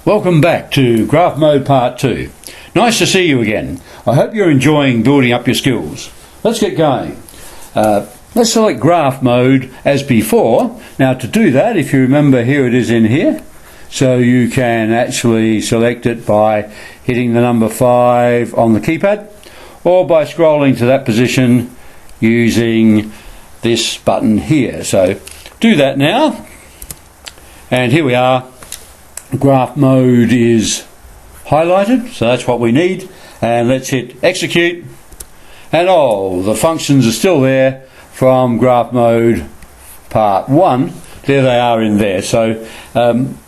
Welcome back to Graph Mode Part 2. Nice to see you again. I hope you're enjoying building up your skills. Let's get going. Let's select Graph Mode as before. Now to do that, if you remember, here it is in here. So you can actually select it by hitting the number 5 on the keypad, or by scrolling to that position using this button here. So do that now. And here we are. Graph mode is highlighted, so that's what we need. And let's hit execute. And the functions are still there from Graph Mode Part 1. There they are in there. So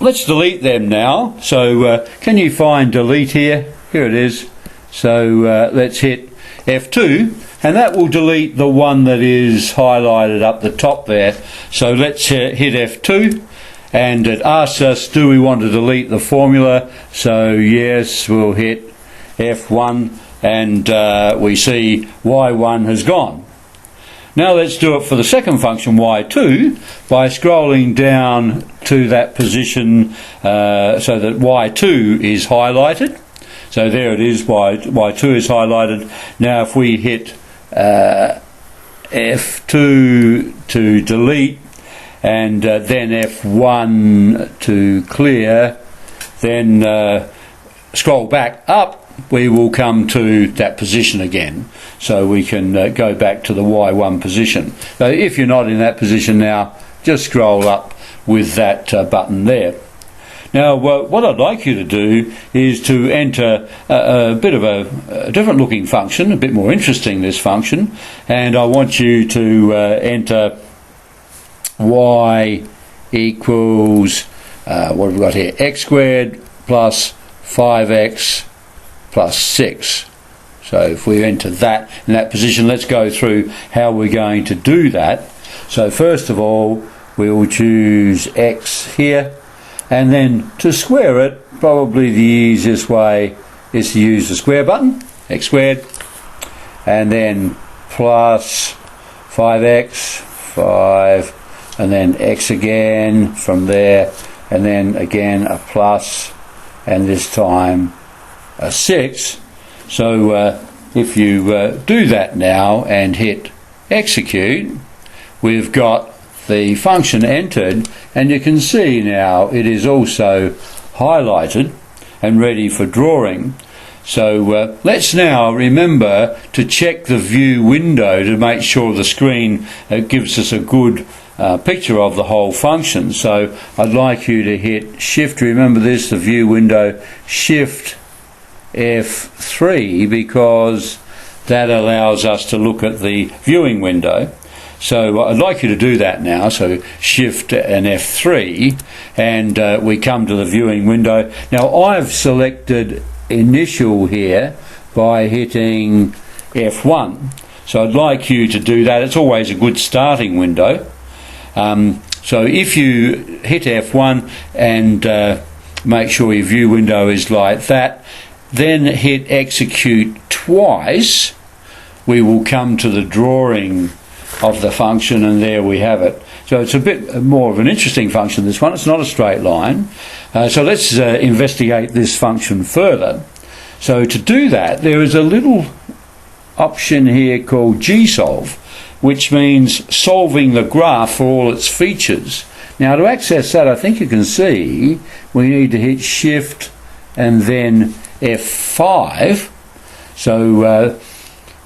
let's delete them now. So can you find delete here? Here it is. So let's hit F2, and that will delete the one that is highlighted up the top there. So let's hit F2. And it asks us, do we want to delete the formula? So yes, we'll hit F1, and we see Y1 has gone. Now let's do it for the second function, Y2, by scrolling down to that position so that Y2 is highlighted. So there it is, Y2 is highlighted. Now if we hit F2 to delete, and then F1 to clear, then scroll back up, we will come to that position again. So we can go back to the Y1 position. So if you're not in that position now, just scroll up with that button there. Now what I'd like you to do is to enter a bit of a different looking function, a bit more interesting, this function, and I want you to enter y equals, what have we got here, x squared plus 5x plus 6. So if we enter that in that position, let's go through how we're going to do that. So first of all, we will choose x here, and then to square it, probably the easiest way is to use the square button, x squared, and then plus 5x, 5, and then x again from there, and then again a plus, and this time a 6. So if you do that now and hit execute, we've got the function entered, and you can see now it is also highlighted and ready for drawing. So let's now remember to check the view window to make sure the screen gives us a good picture of the whole function. So I'd like you to hit shift, remember this, the view window, shift F3, because that allows us to look at the viewing window. So I'd like you to do that now. So shift and F3, and we come to the viewing window. Now I've selected initial here by hitting F1. So I'd like you to do that. It's always a good starting window. So if you hit F1 and make sure your view window is like that, then hit execute twice, we will come to the drawing of the function, and there we have it. So it's a bit more of an interesting function, this one. It's not a straight line. So let's investigate this function further. So to do that, there is a little option here called gsolve, which means solving the graph for all its features. Now to access that, I think you can see we need to hit shift and then F5. So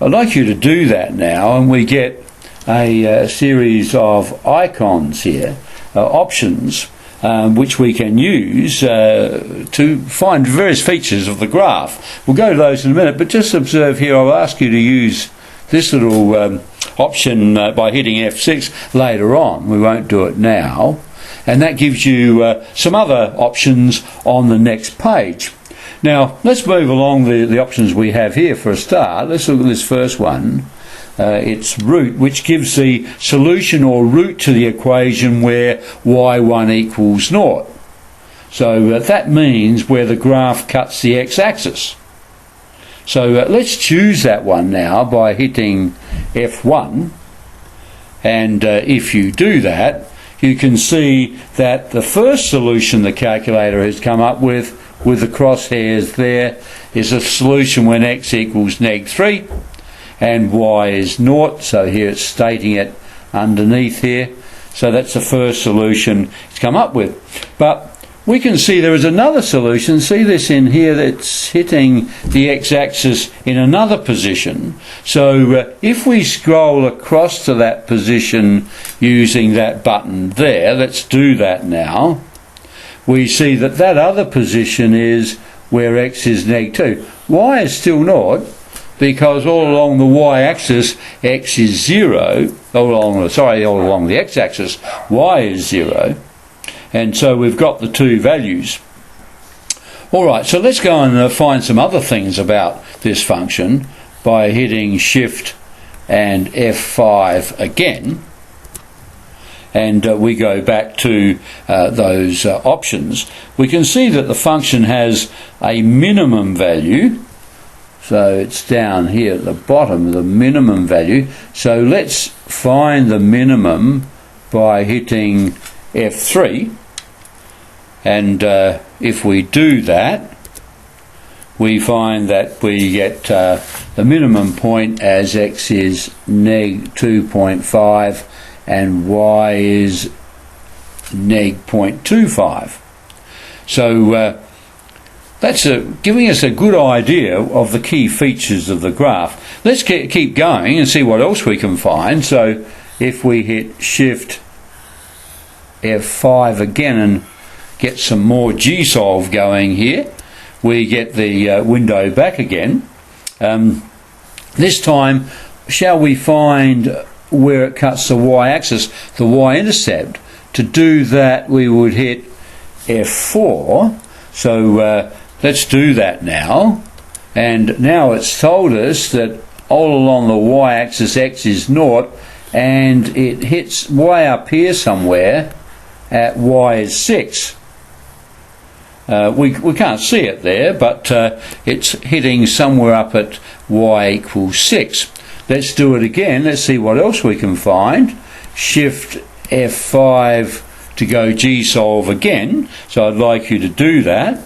I'd like you to do that now, and we get a series of icons here, options, which we can use to find various features of the graph. We'll go to those in a minute, but just observe here, I'll ask you to use this little option by hitting F6 later on. We won't do it now. And that gives you some other options on the next page. Now, let's move along the options we have here for a start. Let's look at this first one. It's root, which gives the solution or root to the equation where y1 equals 0. So that means where the graph cuts the x-axis. So let's choose that one now by hitting F1, and if you do that, you can see that the first solution the calculator has come up with the crosshairs there, is a solution when x equals -3 and y is 0. So here it's stating it underneath here. So that's the first solution it's come up with. But we can see there is another solution. See this in here, that's hitting the x-axis in another position. So if we scroll across to that position using that button there, let's do that now, we see that that other position is where x is -2. Y is still 0, because all along the y-axis x is 0, all along the x-axis y is 0. And so we've got the two values. Alright, so let's go and find some other things about this function by hitting Shift and F5 again. And we go back to those options. We can see that the function has a minimum value. So it's down here at the bottom, the minimum value. So let's find the minimum by hitting F3, and if we do that, we find that we get the minimum point as x is -2.5 and y is -0.25. So that's giving us a good idea of the key features of the graph. Let's keep going and see what else we can find. So if we hit Shift F5 again and get some more Gsolve going here, we get the window back again. This time, shall we find where it cuts the y-axis, the y-intercept? To do that, we would hit F4. So let's do that now. And now it's told us that all along the y-axis x is 0, and it hits way up here somewhere at y is 6. We can't see it there, but it's hitting somewhere up at y equals 6. Let's do it again. Let's see what else we can find. Shift F5 to go Gsolve again. So I'd like you to do that.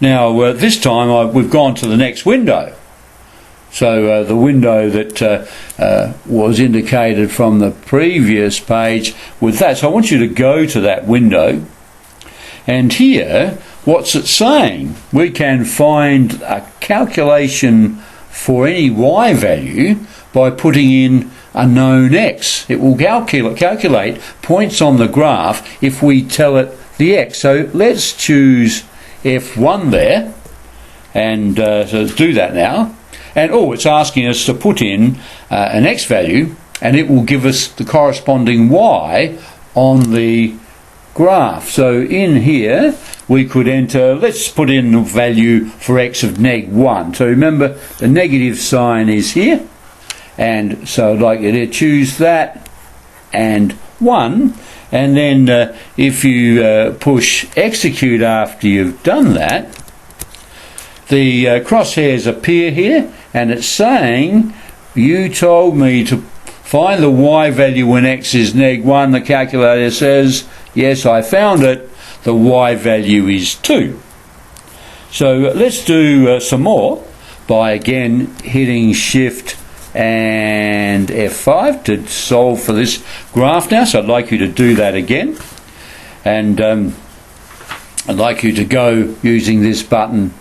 Now this time we've gone to the next window. So the window that was indicated from the previous page with that. So I want you to go to that window. And here, what's it saying? We can find a calculation for any y value by putting in a known x. It will calculate points on the graph if we tell it the x. So let's choose F1 there, and so let's do that now. And it's asking us to put in an x value, and it will give us the corresponding y on the graph. So in here we could enter, let's put in the value for x of -1. So remember, the negative sign is here, and so I'd like you to choose that and 1, and then if you push execute after you've done that, the crosshairs appear here, and it's saying you told me to find the y value when x is -1. The calculator says yes, I found it. The y value is 2. So let's do some more by again hitting Shift and F5 to solve for this graph now. So I'd like you to do that again, and I'd like you to go using this button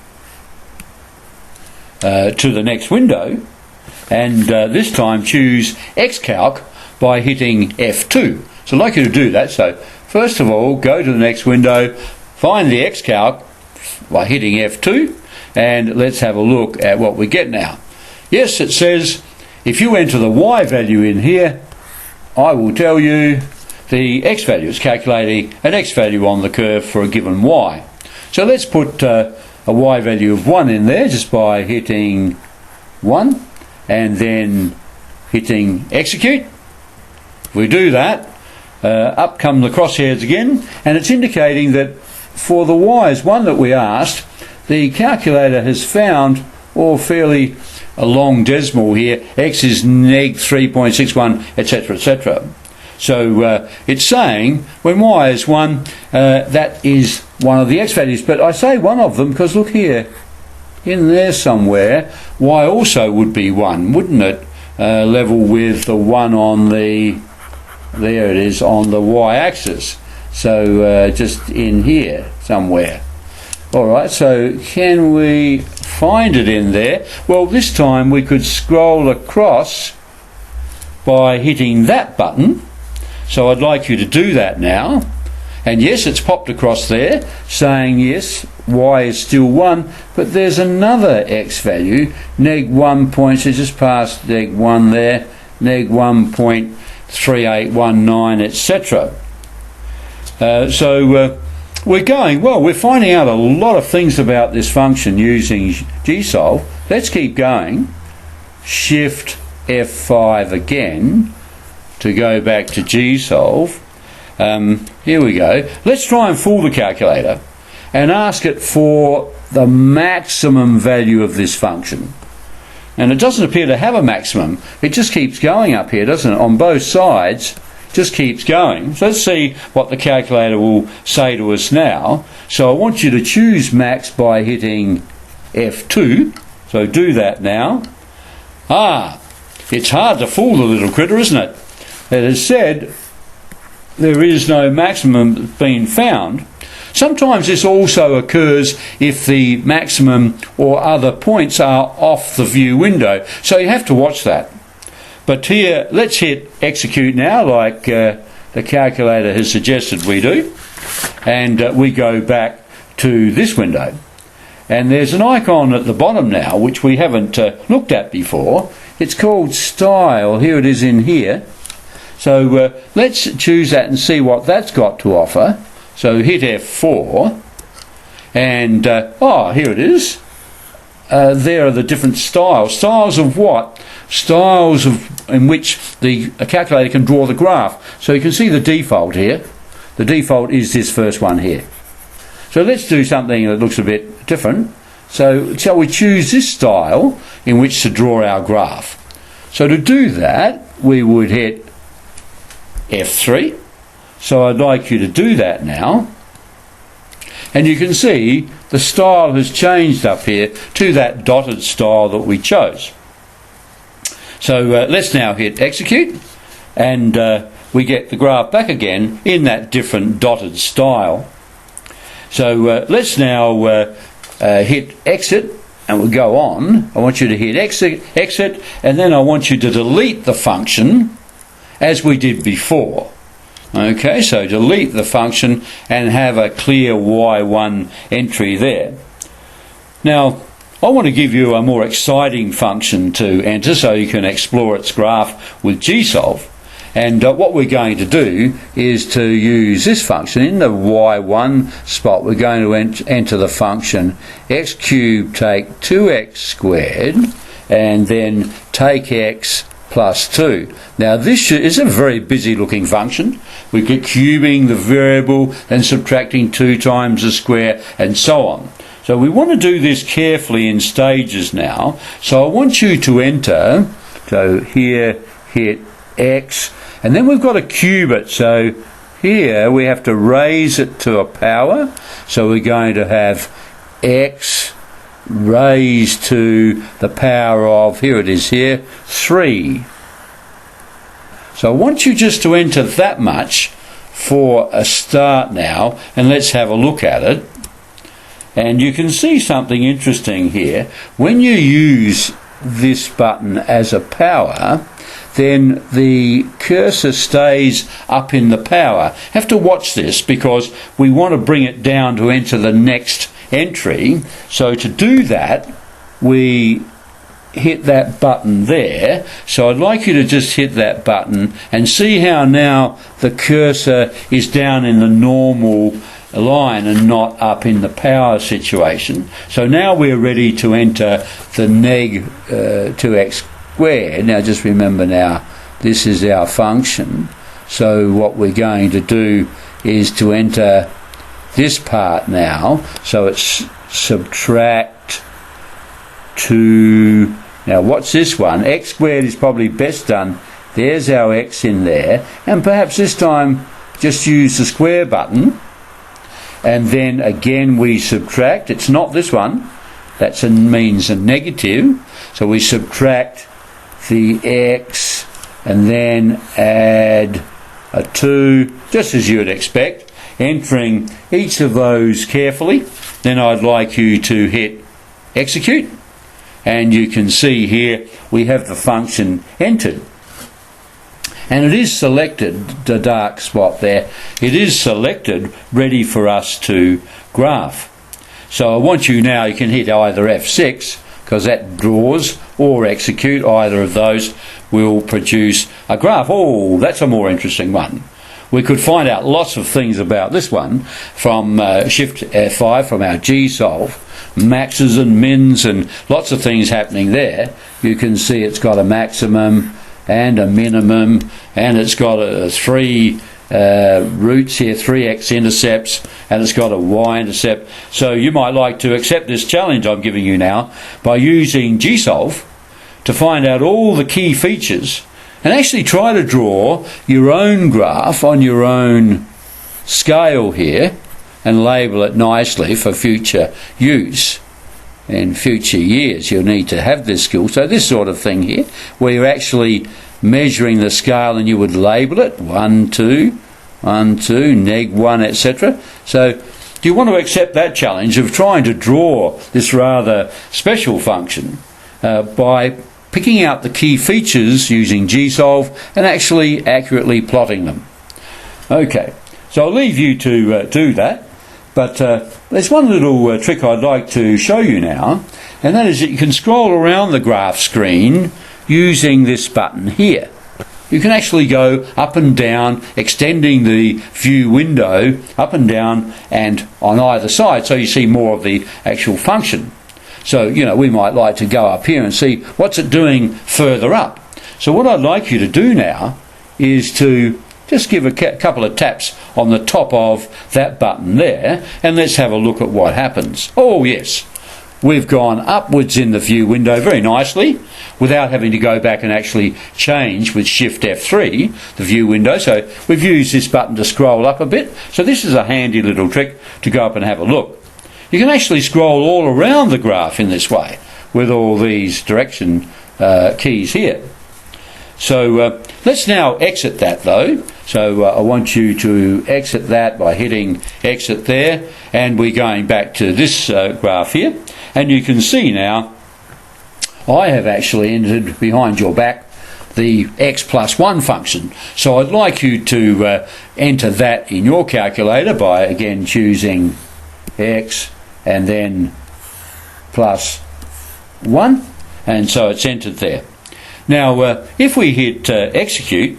to the next window, and this time choose Xcalc by hitting F2. So I'd like you to do that. So first of all, go to the next window, find the Xcalc by hitting F2, and let's have a look at what we get now. Yes, it says if you enter the y value in here, I will tell you the x value. It's calculating an x value on the curve for a given y. So let's put a y value of 1 in there just by hitting 1 and then hitting execute. If we do that, up come the crosshairs again, and it's indicating that for the y's one that we asked, the calculator has found, or fairly a long decimal here, x is -3.61, etc., etc. So it's saying when y is 1, that is one of the x values. But I say one of them because look here, in there somewhere, y also would be 1, wouldn't it? Level with the 1 on the, there it is, on the y-axis. So just in here somewhere. Alright, so can we find it in there? Well, this time we could scroll across by hitting that button. So I'd like you to do that now. And yes, it's popped across there saying yes, y is still 1, but there's another x value, neg 1 point, so just past neg 1 there, neg 1.3819, etc. So we're going, well, we're finding out a lot of things about this function using gsolve. Let's keep going. Shift F5 again to go back to gsolve. Here we go. Let's try and fool the calculator and ask it for the maximum value of this function. And it doesn't appear to have a maximum. It just keeps going up here, doesn't it? On both sides, just keeps going. So let's see what the calculator will say to us now. So I want you to choose max by hitting F2. So do that now. It's hard to fool the little critter, isn't it? It has said there is no maximum being found. Sometimes this also occurs if the maximum or other points are off the view window. So you have to watch that. But here, let's hit execute now, like the calculator has suggested we do. And we go back to this window. And there's an icon at the bottom now, which we haven't looked at before. It's called Style. Here it is in here. So let's choose that and see what that's got to offer. So hit F4. And, here it is. There are the different styles. Styles of what? Styles in which the calculator can draw the graph. So you can see the default here. The default is this first one here. So let's do something that looks a bit different. So shall we choose this style in which to draw our graph? So to do that, we would hit F3. So I'd like you to do that now. And you can see the style has changed up here to that dotted style that we chose. So let's now hit execute, and we get the graph back again in that different dotted style. So let's now hit exit, and we'll go on. I want you to hit exit, and then I want you to delete the function as we did before. Okay, so delete the function and have a clear y1 entry there. Now, I want to give you a more exciting function to enter so you can explore its graph with gsolve. And what we're going to do is to use this function. In the y1 spot, we're going to enter the function x cubed take 2x squared and then take x plus 2. Now this is a very busy looking function. We get cubing the variable and subtracting 2 times the square and so on. So we want to do this carefully in stages now. So I want you to enter, so here hit x, and then we've got to cube it. So here we have to raise it to a power. So we're going to have x raised to the power of, here it is here, 3. So I want you just to enter that much for a start now, and let's have a look at it. And you can see something interesting here. When you use this button as a power, then the cursor stays up in the power. Have to watch this because we want to bring it down to enter the next entry. So to do that, we hit that button there. So I'd like you to just hit that button and see how now the cursor is down in the normal line and not up in the power situation. So now we're ready to enter the neg 2x squared. Now just remember now, this is our function. So what we're going to do is to enter this part now. So it's subtract 2. Now what's this one? X squared is probably best done There's our X in there, and perhaps this time just use the square button, and then again we subtract. It's not this one, that means a negative, so we subtract the X and then add a 2, just as you would expect, entering each of those carefully. Then I'd like you to hit execute, and you can see here we have the function entered. And it is selected, the dark spot there, it is selected, ready for us to graph. So I want you now, you can hit either F6, because that draws, or execute. Either of those will produce a graph. Oh, that's a more interesting one. We could find out lots of things about this one from Shift F5 from our G-solve, maxes and mins and lots of things happening there. You can see it's got a maximum and a minimum, and it's got three roots here, 3 x-intercepts, and it's got a y-intercept. So you might like to accept this challenge I'm giving you now by using G-solve to find out all the key features and actually try to draw your own graph on your own scale here and label it nicely for future use. In future years you'll need to have this skill. So this sort of thing here, where you're actually measuring the scale and you would label it 1, 2, 1, 2, neg 1, etc. So do you want to accept that challenge of trying to draw this rather special function by picking out the key features using G-solve and actually accurately plotting them? Okay, so I'll leave you to do that. But there's one little trick I'd like to show you now, and that is that you can scroll around the graph screen using this button here. You can actually go up and down, extending the view window up and down and on either side, so you see more of the actual function. So, you know, we might like to go up here and see what's it doing further up. So what I'd like you to do now is to just give a couple of taps on the top of that button there, and let's have a look at what happens. Oh yes, we've gone upwards in the view window very nicely without having to go back and actually change with Shift F3 the view window. So we've used this button to scroll up a bit. So this is a handy little trick to go up and have a look. You can actually scroll all around the graph in this way with all these direction keys here. So let's now exit that though. So I want you to exit that by hitting exit there, and we're going back to this graph here, and you can see now I have actually entered behind your back the x plus 1 function. So I'd like you to enter that in your calculator by again choosing x and then plus 1, and so it's entered there. Now if we hit execute,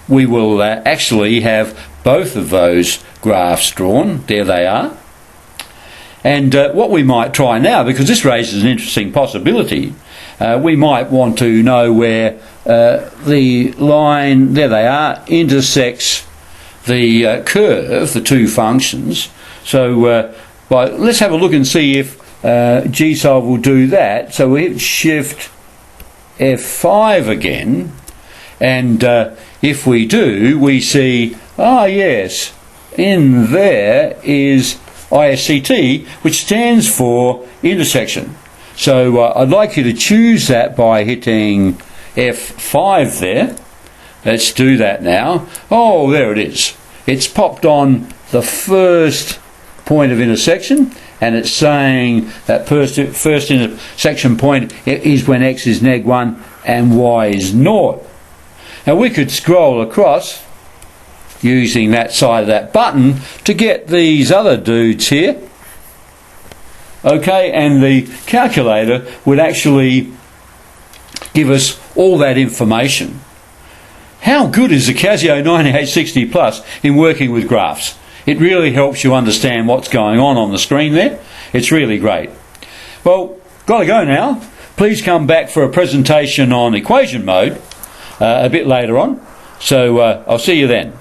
we will actually have both of those graphs drawn. There they are. And what we might try now, because this raises an interesting possibility, we might want to know where the line, there they are, intersects the curve, the two functions. So let's have a look and see if G-solve will do that. So we hit Shift F5 again, and if we do, we see, yes, in there is ISCT, which stands for intersection. So I'd like you to choose that by hitting F5 there. Let's do that now. Oh, there it is. It's popped on the first point of intersection, and it's saying that first intersection point is when x is neg 1 and y is 0. Now we could scroll across using that side of that button to get these other dudes here. Okay, and the calculator would actually give us all that information. How good is the Casio 9860 Plus in working with graphs? It really helps you understand what's going on the screen there. It's really great. Well, got to go now. Please come back for a presentation on equation mode a bit later on. So I'll see you then.